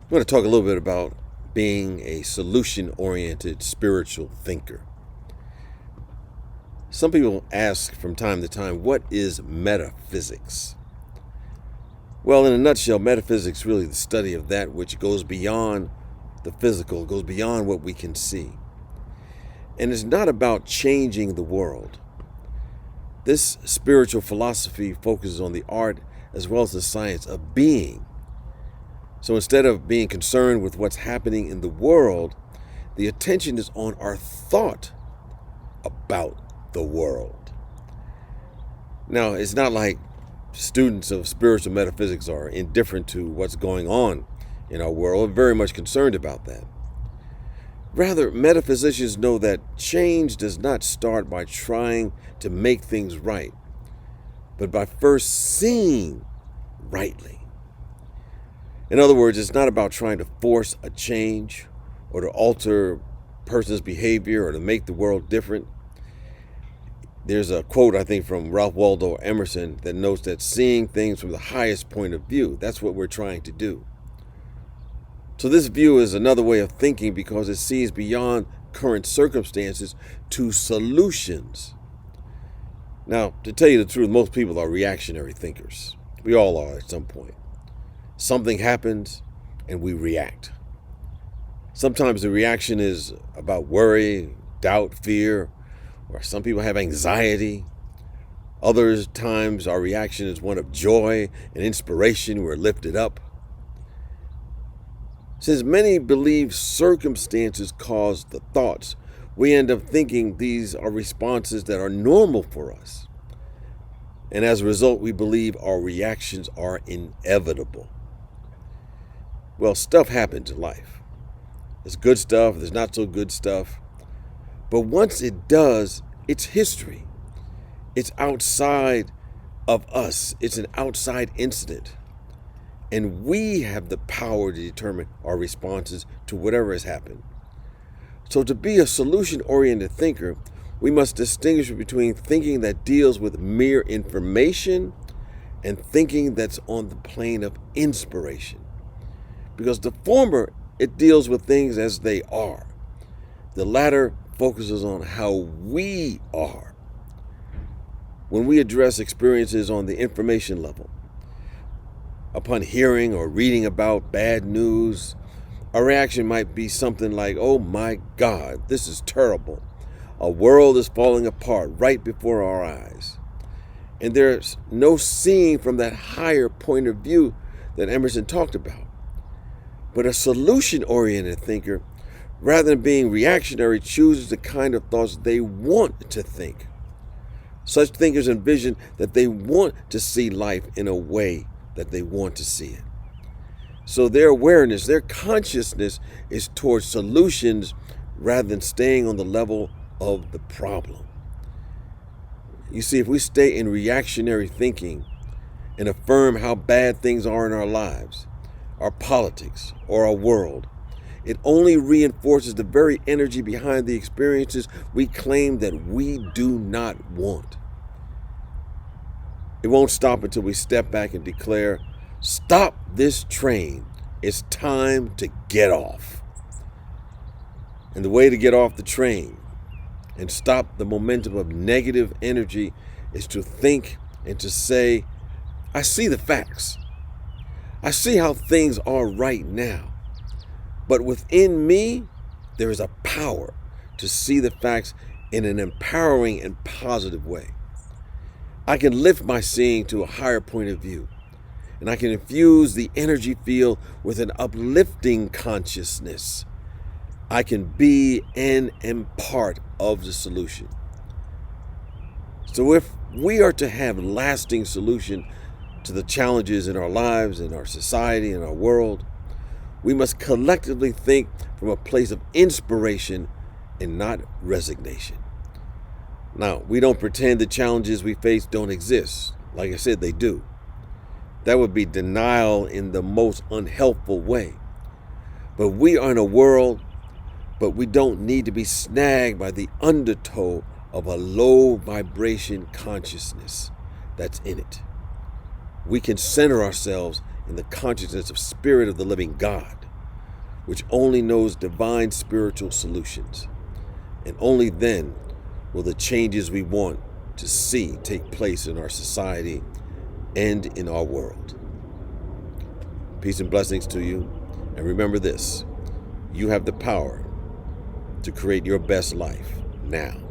I'm going to talk a little bit about being a solution-oriented spiritual thinker. Some people ask from time to time, what is metaphysics? Well, in a nutshell, metaphysics is really the study of that which goes beyond the physical, goes beyond what we can see. And it's not about changing the world. This spiritual philosophy focuses on the art as well as the science of being. So instead of being concerned with what's happening in the world, the attention is on our thought about the world. Now, it's not like students of spiritual metaphysics are indifferent to what's going on in our world. We're very much concerned about that. Rather, metaphysicians know that change does not start by trying to make things right, but by first seeing rightly. In other words, it's not about trying to force a change or to alter a person's behavior or to make the world different. There's a quote, I think, from Ralph Waldo Emerson that notes that seeing things from the highest point of view, that's what we're trying to do. So this view is another way of thinking because it sees beyond current circumstances to solutions. Now, to tell you the truth, most people are reactionary thinkers. We all are at some point. Something happens and we react. Sometimes the reaction is about worry, doubt, fear, or some people have anxiety. Other times our reaction is one of joy and inspiration. We're lifted up. Since many believe circumstances cause the thoughts, we end up thinking these are responses that are normal for us. And as a result, we believe our reactions are inevitable. Well, stuff happens in life. There's good stuff, there's not so good stuff. But once it does, it's history. It's outside of us. It's an outside incident. And we have the power to determine our responses to whatever has happened. So to be a solution-oriented thinker, we must distinguish between thinking that deals with mere information and thinking that's on the plane of inspiration. Because the former, it deals with things as they are. The latter focuses on how we are. When we address experiences on the information level, upon hearing or reading about bad news, our reaction might be something like, oh my God, this is terrible. A world is falling apart right before our eyes. And there's no seeing from that higher point of view that Emerson talked about. But a solution-oriented thinker, rather than being reactionary, chooses the kind of thoughts they want to think. Such thinkers envision that they want to see life in a way that they want to see it. So their awareness, their consciousness is towards solutions rather than staying on the level of the problem. You see, if we stay in reactionary thinking and affirm how bad things are in our lives, our politics, or our world, it only reinforces the very energy behind the experiences we claim that we do not want. It won't stop until we step back and declare, stop this train. It's time to get off. And the way to get off the train and stop the momentum of negative energy is to think and to say, I see the facts. I see how things are right now. But within me, there is a power to see the facts in an empowering and positive way. I can lift my seeing to a higher point of view, and I can infuse the energy field with an uplifting consciousness. I can be and am part of the solution. So if we are to have lasting solution to the challenges in our lives, in our society, in our world, we must collectively think from a place of inspiration and not resignation. Now, we don't pretend the challenges we face don't exist. Like I said, they do. That would be denial in the most unhelpful way. But we are in a world, but we don't need to be snagged by the undertow of a low vibration consciousness that's in it. We can center ourselves in the consciousness of Spirit of the living God. which only knows divine spiritual solutions. And only then will the changes we want to see take place in our society and in our world. Peace and blessings to you. And remember this, you have the power to create your best life now.